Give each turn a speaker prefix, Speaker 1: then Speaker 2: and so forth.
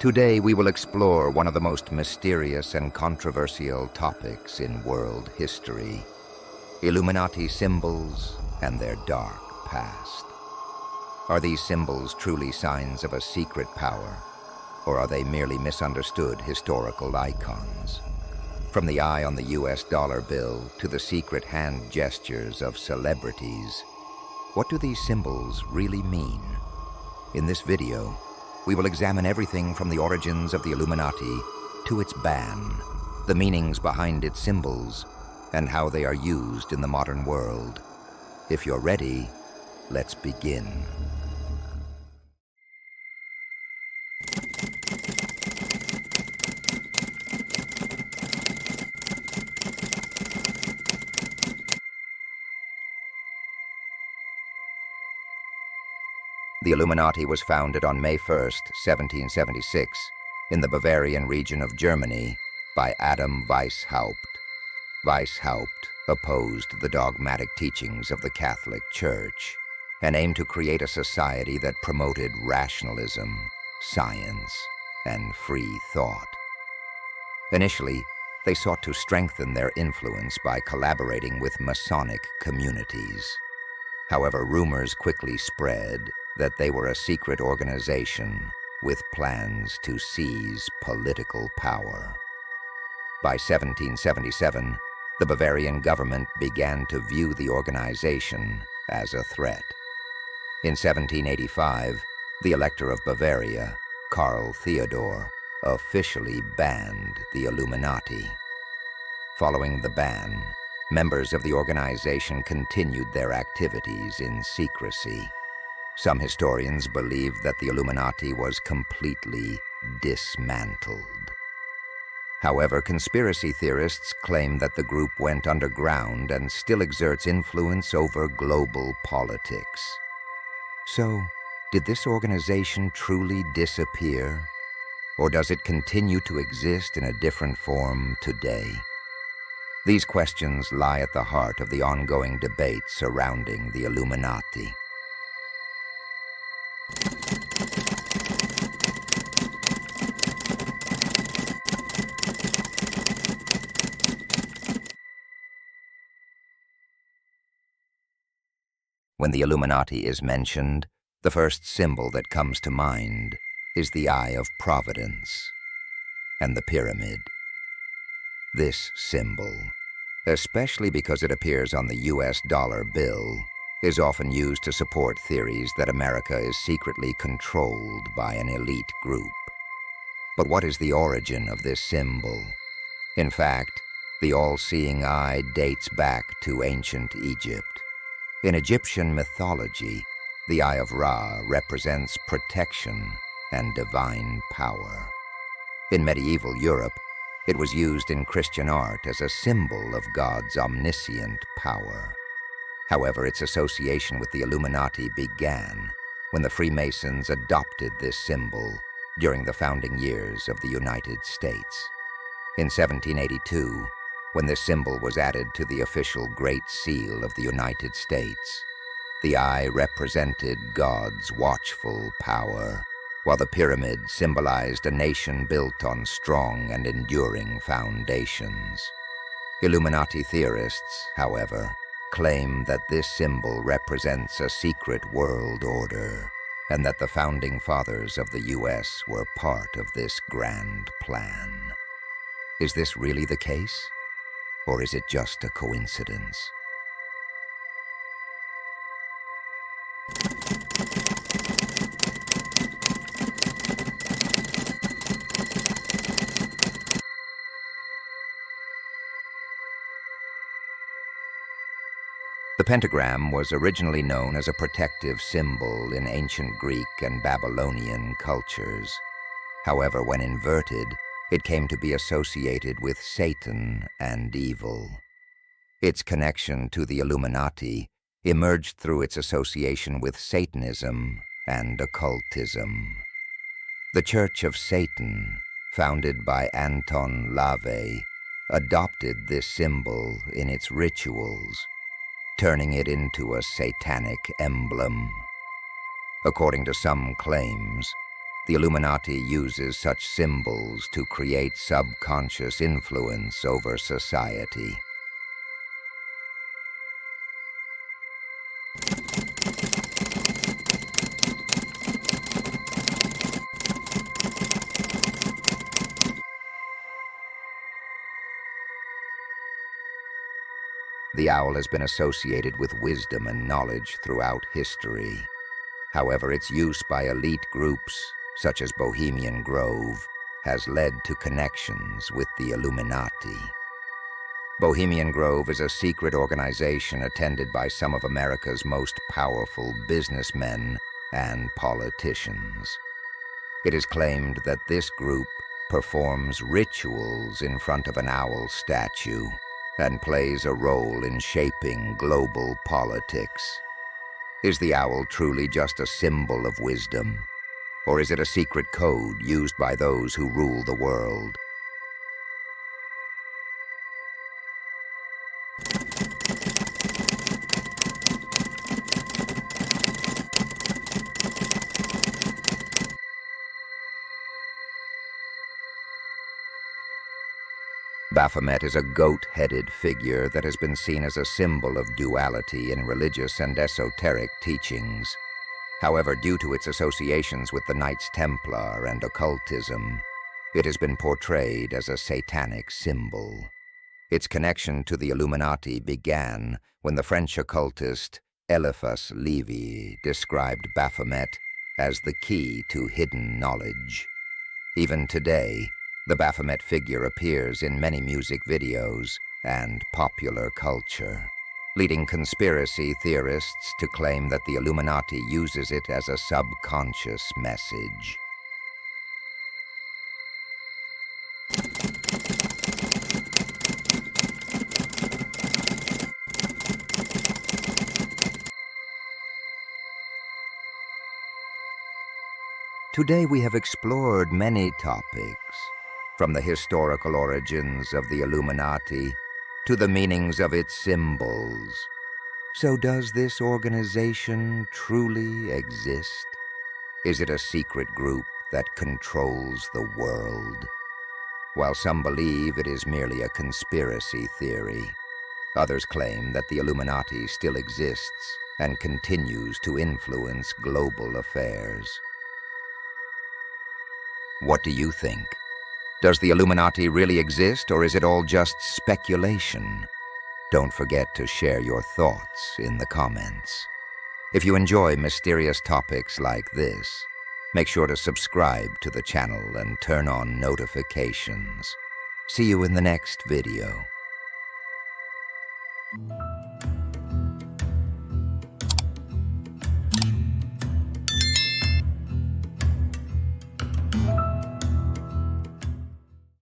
Speaker 1: Today we will explore one of the most mysterious and controversial topics in world history: Illuminati symbols and their dark past. Are these symbols truly signs of a secret power, or are they merely misunderstood historical icons? From the eye on the US dollar bill to the secret hand gestures of celebrities, what do these symbols really mean? In this video, we will examine everything from the origins of the Illuminati to its ban, the meanings behind its symbols, and how they are used in the modern world. If you're ready, let's begin. The Illuminati was founded on May 1st, 1776, in the Bavarian region of Germany by Adam Weishaupt. Weishaupt opposed the dogmatic teachings of the Catholic Church and aimed to create a society that promoted rationalism, science, and free thought. Initially, they sought to strengthen their influence by collaborating with Masonic communities. However, rumors quickly spread that they were a secret organization with plans to seize political power. By 1777, the Bavarian government began to view the organization as a threat. In 1785, the Elector of Bavaria, Karl Theodor, officially banned the Illuminati. Following the ban, members of the organization continued their activities in secrecy. Some historians believe that the Illuminati was completely dismantled. However, conspiracy theorists claim that the group went underground and still exerts influence over global politics. So, did this organization truly disappear? Or does it continue to exist in a different form today? These questions lie at the heart of the ongoing debate surrounding the Illuminati. When the Illuminati is mentioned, the first symbol that comes to mind is the Eye of Providence and the pyramid. This symbol, especially because it appears on the US dollar bill, is often used to support theories that America is secretly controlled by an elite group. But what is the origin of this symbol? In fact, the all-seeing eye dates back to ancient Egypt. In Egyptian mythology, the Eye of Ra represents protection and divine power. In medieval Europe, it was used in Christian art as a symbol of God's omniscient power. However, its association with the Illuminati began when the Freemasons adopted this symbol during the founding years of the United States. In 1782, when this symbol was added to the official Great Seal of the United States, the eye represented God's watchful power, while the pyramid symbolized a nation built on strong and enduring foundations. Illuminati theorists, however, claim that this symbol represents a secret world order, and that the founding fathers of the US were part of this grand plan. Is this really the case? Or is it just a coincidence? The pentagram was originally known as a protective symbol in ancient Greek and Babylonian cultures. However, when inverted, it came to be associated with Satan and evil. Its connection to the Illuminati emerged through its association with Satanism and occultism. The Church of Satan, founded by Anton LaVey, adopted this symbol in its rituals, turning it into a satanic emblem. According to some claims, The Illuminati uses such symbols to create subconscious influence over society. The owl has been associated with wisdom and knowledge throughout history. However, its use by elite groups, such as Bohemian Grove, has led to connections with the Illuminati. Bohemian Grove is a secret organization attended by some of America's most powerful businessmen and politicians. It is claimed that this group performs rituals in front of an owl statue and plays a role in shaping global politics. Is the owl truly just a symbol of wisdom? Or is it a secret code used by those who rule the world? Baphomet is a goat-headed figure that has been seen as a symbol of duality in religious and esoteric teachings. However, due to its associations with the Knights Templar and occultism, it has been portrayed as a satanic symbol. Its connection to the Illuminati began when the French occultist Eliphas Lévy described Baphomet as the key to hidden knowledge. Even today, the Baphomet figure appears in many music videos and popular culture, leading conspiracy theorists to claim that the Illuminati uses it as a subconscious message. Today we have explored many topics, from the historical origins of the Illuminati to the meanings of its symbols. So does this organization truly exist? Is it a secret group that controls the world? While some believe it is merely a conspiracy theory, others claim that the Illuminati still exists and continues to influence global affairs. What do you think? Does the Illuminati really exist, or is it all just speculation? Don't forget to share your thoughts in the comments. If you enjoy mysterious topics like this, make sure to subscribe to the channel and turn on notifications. See you in the next video.